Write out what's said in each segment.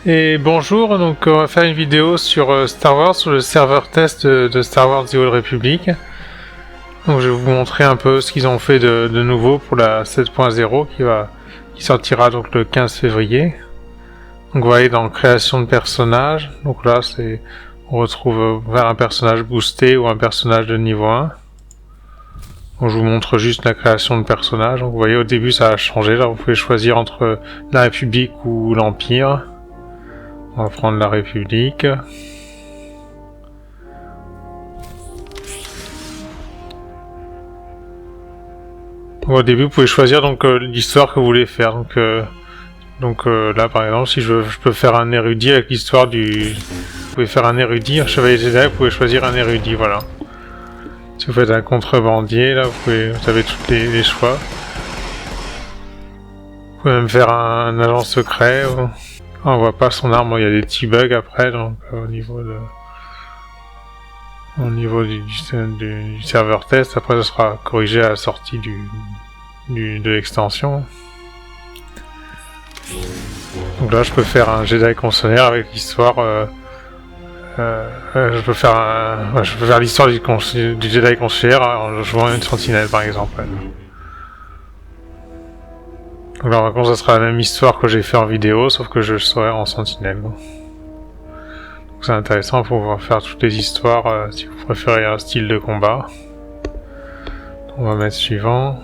Et bonjour, donc on va faire une vidéo sur Star Wars, sur le serveur test de Star Wars The Old Republic. Donc je vais vous montrer un peu ce qu'ils ont fait de nouveau pour la 7.0 qui sortira donc le 15 février. Donc vous voyez dans création de personnage, donc là on retrouve vers un personnage boosté ou un personnage de niveau 1. Donc je vous montre juste la création de personnage. Donc vous voyez au début ça a changé, là vous pouvez choisir entre la République ou l'Empire. On va prendre la République. Au début, vous pouvez choisir donc l'histoire que vous voulez faire. Donc là, par exemple, si je peux faire un érudit avec l'histoire du... Vous pouvez faire un érudit, un chevalier Jedi, vous pouvez choisir un érudit, voilà. Si vous faites un contrebandier, là, vous avez tous les choix. Vous pouvez même faire un agent secret. On voit pas son arme, il y a des petits bugs après, donc au niveau du serveur test. Après, ça sera corrigé à la sortie de l'extension. Donc là, je peux faire un Jedi Conseiller avec l'histoire. Je peux faire l'histoire du Jedi Conseiller en jouant une sentinelle, par exemple. Donc là, par contre, ça sera la même histoire que j'ai fait en vidéo, sauf que je serai en sentinelle. Donc c'est intéressant pour pouvoir faire toutes les histoires si vous préférez un style de combat. On va mettre suivant.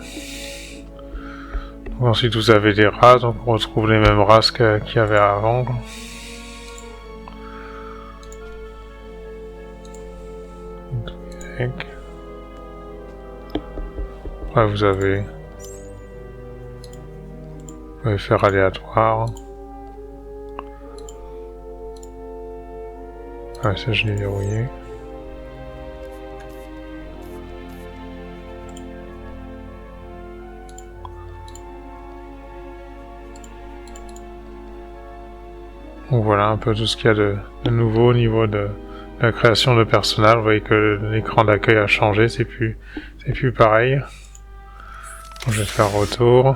Donc ensuite vous avez des races, donc on retrouve les mêmes races qu'il y avait avant. Après vous pouvez faire aléatoire. Ouais, ça je l'ai verrouillé. Donc voilà un peu tout ce qu'il y a de nouveau au niveau de la création de personnages. Vous voyez que l'écran d'accueil a changé, c'est plus pareil. Donc, je vais faire retour.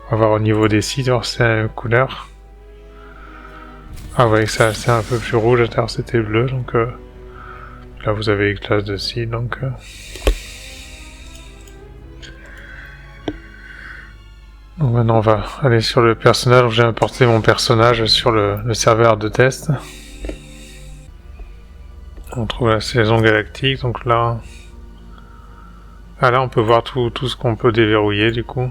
On va voir au niveau des sites, voir si c'est la même couleur. Ah, vous voyez que c'est un peu plus rouge, à l'intérieur c'était bleu, donc là vous avez les classes de sites, donc... Donc maintenant on va aller sur le personnage. J'ai importé mon personnage sur le serveur de test. On trouve la saison galactique, donc là... Ah là on peut voir tout ce qu'on peut déverrouiller du coup.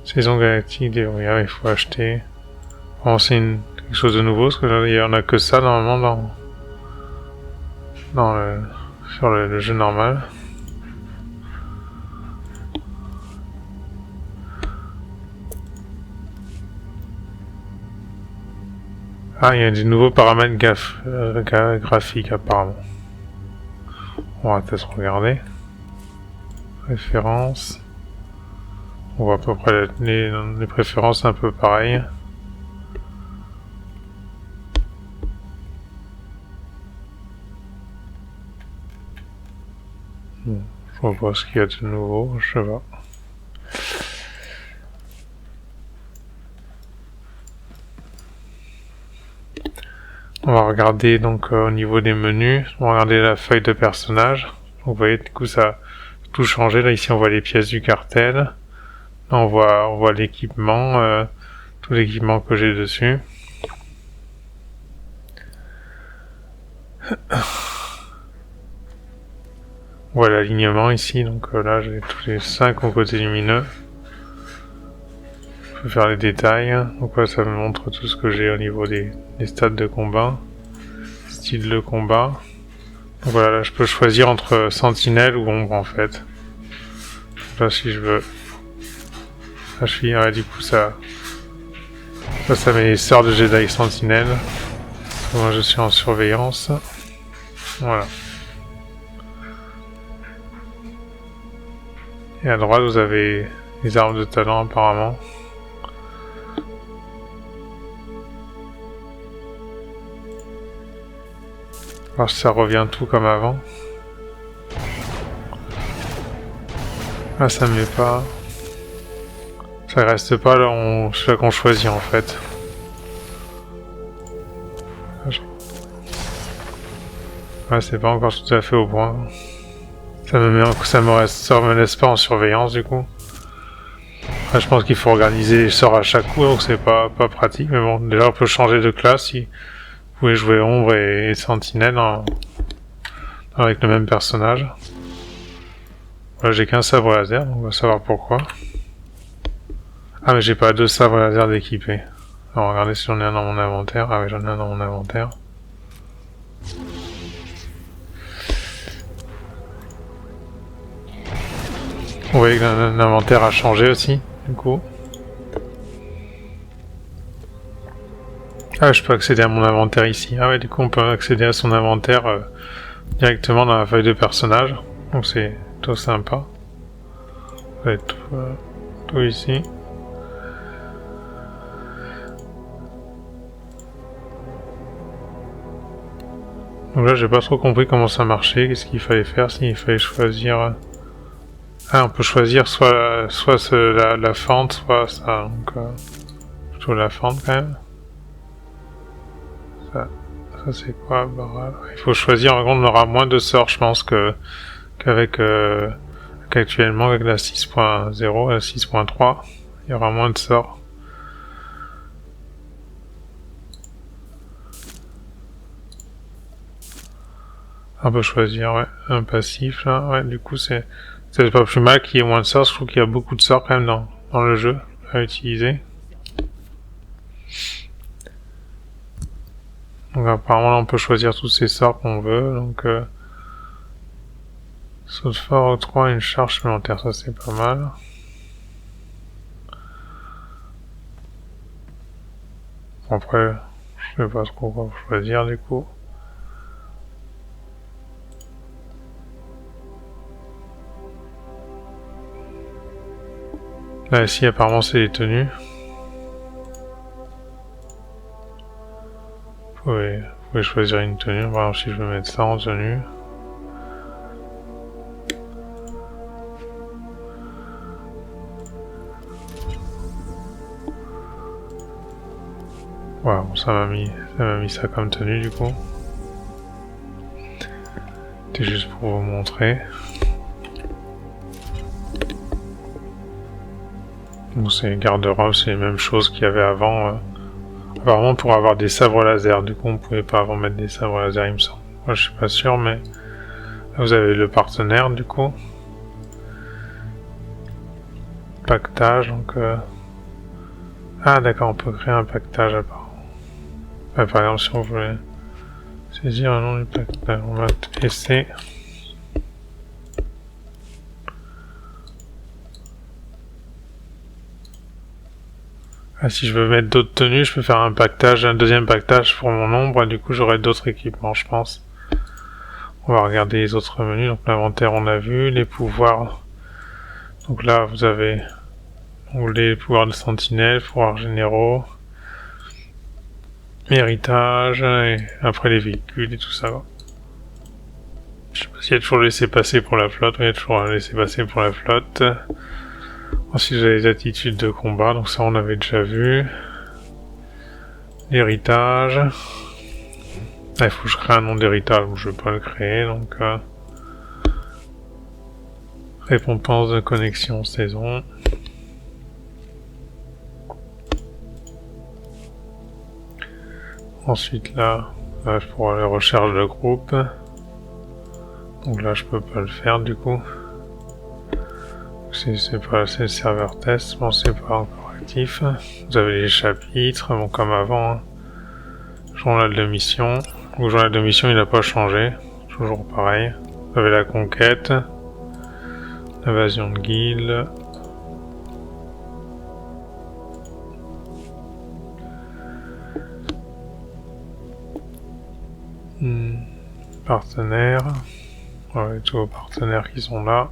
Saison galactique déverrouillée, il faut acheter. Bon c'est quelque chose de nouveau, parce que là il n'y en a que ça normalement sur le jeu normal. Ah, il y a des nouveaux paramètres graphiques apparemment. On va peut-être regarder. Préférences. On voit à peu près les préférences un peu pareilles. Bon, je vois pas ce qu'il y a de nouveau, je sais pas. On va regarder donc au niveau des menus, on va regarder la feuille de personnage. Donc, vous voyez, du coup ça a tout changé. Là ici on voit les pièces du cartel. Là on voit l'équipement, tout l'équipement que j'ai dessus. On voit l'alignement ici, donc là j'ai tous les 5 au côté lumineux. Je peux faire les détails, donc là ça me montre tout ce que j'ai au niveau des stades de combat, style de combat. Donc voilà, là je peux choisir entre sentinelle ou ombre en fait. Donc là si je veux, là je suis, du coup ça met les sœurs de Jedi sentinelle. Moi je suis en surveillance. Voilà. Et à droite vous avez les armes de talent apparemment. Alors ça revient tout comme avant. Ah, ça me met pas. Ça reste pas là, c'est là qu'on choisit en fait. Ouais, c'est pas encore tout à fait au point. Ça me laisse pas en surveillance du coup. Ouais, je pense qu'il faut organiser les sorts à chaque coup, donc c'est pas pratique. Mais bon, déjà on peut changer de classe si vous pouvez jouer ombre et sentinelle avec le même personnage. Voilà, j'ai qu'un sabre laser, donc on va savoir pourquoi. Ah mais j'ai pas deux sabres laser d'équipés. Alors regardez si j'en ai un dans mon inventaire. Ah oui, j'en ai un dans mon inventaire. Vous voyez que l'inventaire a changé aussi, du coup. Ah, je peux accéder à mon inventaire ici. Ah ouais, du coup on peut accéder à son inventaire directement dans la feuille de personnage. Donc c'est tout sympa. Ça va être tout ici. Donc là j'ai pas trop compris comment ça marchait, qu'est-ce qu'il fallait faire, s'il fallait choisir... Ah, on peut choisir soit la fente, soit ça, donc plutôt la fente quand même. Ça c'est quoi? Il faut choisir, en contre on aura moins de sorts je pense qu'avec qu'actuellement avec la 6.0, la 6.3, il y aura moins de sorts. On peut choisir, ouais, un passif là, ouais, du coup c'est pas plus mal qu'il y ait moins de sorts, je trouve qu'il y a beaucoup de sorts quand même dans le jeu à utiliser. Donc apparemment là on peut choisir tous ces sorts qu'on veut, donc saut fort octroie une charge supplémentaire, ça c'est pas mal. Après, je sais pas trop quoi choisir du coup. Là ici apparemment c'est les tenues. Vous pouvez choisir une tenue, par exemple si je veux mettre ça en tenue. Voilà, bon, ça m'a mis ça comme tenue du coup. C'était juste pour vous montrer. Bon, c'est garde-robe, c'est les mêmes choses qu'il y avait avant. Apparemment pour avoir des sabres laser, du coup on pouvait pas avant mettre des sabres laser il me semble. Moi je suis pas sûr mais... Là, vous avez le partenaire du coup. Pactage donc... Ah d'accord, on peut créer un pactage apparemment. Par exemple si on voulait saisir un nom du pactage, on va essayer. Ah, si je veux mettre d'autres tenues, je peux faire un pactage, un deuxième pactage pour mon ombre, et du coup j'aurai d'autres équipements, je pense. On va regarder les autres menus, donc l'inventaire on a vu, les pouvoirs. Donc là vous avez les pouvoirs de sentinelle, pouvoirs généraux, héritage, et après les véhicules et tout ça. Je sais pas s'il y a toujours laissé passer pour la flotte, oui, il y a toujours laissé passer pour la flotte. Ensuite j'ai les attitudes de combat, donc ça on avait déjà vu. L'héritage. Ah, il faut que je crée un nom d'héritage, je ne vais pas le créer, donc... Récompense de connexion saison. Ensuite là je pourrais aller recherche de groupe. Donc là je peux pas le faire du coup. C'est pas assez le serveur test, bon c'est pas encore actif. Vous avez les chapitres, bon comme avant. Hein. Journal de mission. Le journal de mission il n'a pas changé, toujours pareil. Vous avez la conquête, l'invasion de guilde. Partenaires. Ouais, tous vos partenaires qui sont là.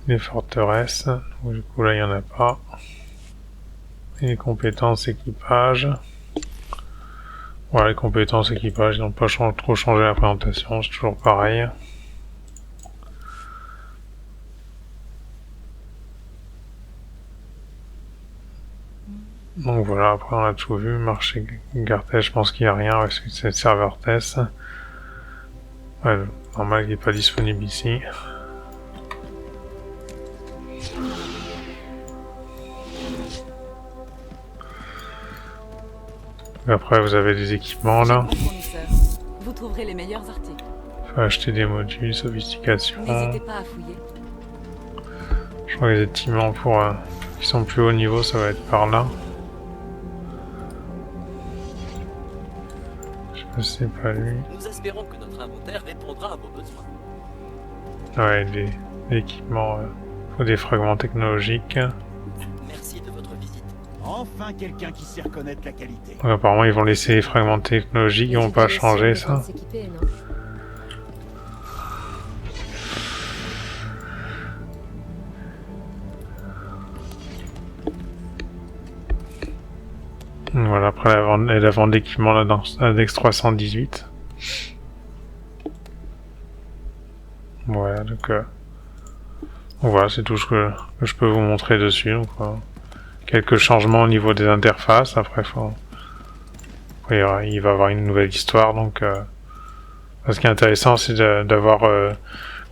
Les forteresses, donc, du coup là il n'y en a pas. Et les compétences équipage. Voilà, les compétences équipage, ils n'ont pas trop changé la présentation, c'est toujours pareil. Donc voilà, après on a tout vu, marché Gartech, je pense qu'il n'y a rien parce que c'est le serveur test. Ouais, normal qu'il n'est pas disponible ici. Après vous avez des équipements là. Vous trouverez les meilleurs articles. Faut acheter des modules, sophistication. N'hésitez pas à fouiller. Je crois que les équipements pour qui sont plus haut niveau, ça va être par là. Je sais pas si c'est pas lui. Nous espérons que notre inventaire répondra à vos besoins. Ouais, des équipements, faut des fragments technologiques. Merci de votre visite. Enfin quelqu'un qui sait reconnaître la qualité. Donc, apparemment ils vont laisser les fragments technologiques, ils vont pas changer ça. Voilà, après la vente d'équipements là dans l'index 318. Voilà, donc voilà, c'est tout ce que je peux vous montrer dessus. Donc, quelques changements au niveau des interfaces. Après, il va y avoir une nouvelle histoire. Donc, ce qui est intéressant, c'est d'avoir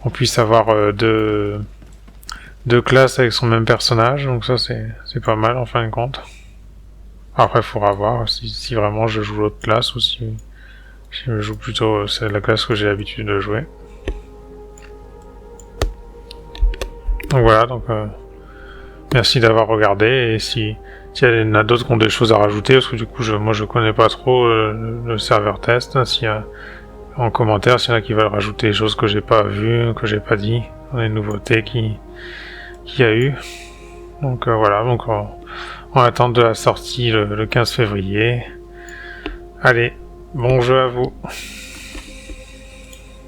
qu'on puisse avoir deux classes avec son même personnage. Donc ça, c'est pas mal en fin de compte. Après, il faudra voir si vraiment je joue l'autre classe ou si je joue plutôt c'est la classe que j'ai l'habitude de jouer. Donc voilà, donc merci d'avoir regardé, et s'il y en a d'autres qui ont des choses à rajouter, parce que du coup moi je connais pas trop le serveur test, s'il y a en commentaire s'il y en a qui veulent rajouter des choses que j'ai pas vues, que j'ai pas dit, des nouveautés qu'il y a eu. Donc voilà, donc on attend de la sortie le 15 février. Allez, bon jeu à vous.